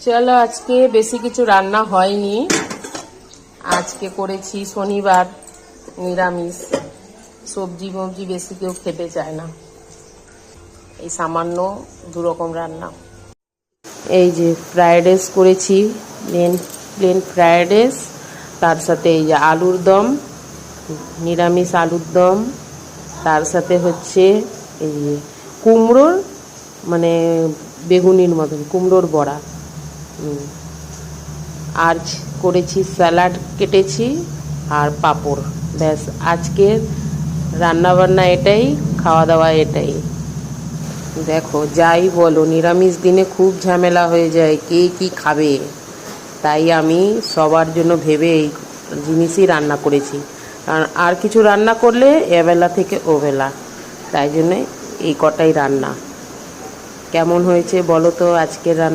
চলো, আজকে বেশি কিছু রান্না হয়নি। আজকে করেছি শনিবার, নিরামিষ। সবজি মবজি বেশি কেউ খেতে চায় না, এই সামান্য দুরকম রান্না। এই যে ফ্রায়েড রাইস করেছি, প্লেন ফ্রায়েড রাইস, তার সাথে এই যে আলুর দম, নিরামিষ আলুর দম, তার সাথে হচ্ছে এই যে কুমড়োর মানে বেগুনির মতন কুমড়োর বড়া। আর করেছি স্যালাড, কেটেছি আর পাঁপড়। ব্যাস, আজকের রান্নাবান্না এটাই, খাওয়া দাওয়া এটাই। দেখো, যাই বলো, নিরামিষ দিনে খুব ঝামেলা হয়ে যায় কে কি খাবে, তাই আমি সবার জন্য ভেবে এই জিনিসই রান্না করেছি। কারণ আর কিছু রান্না করলে এবেলা থেকে ওবেলা, তাই জন্যে এই কটাই রান্না। কেমন হয়েছে বলো তো আজকের রান্না?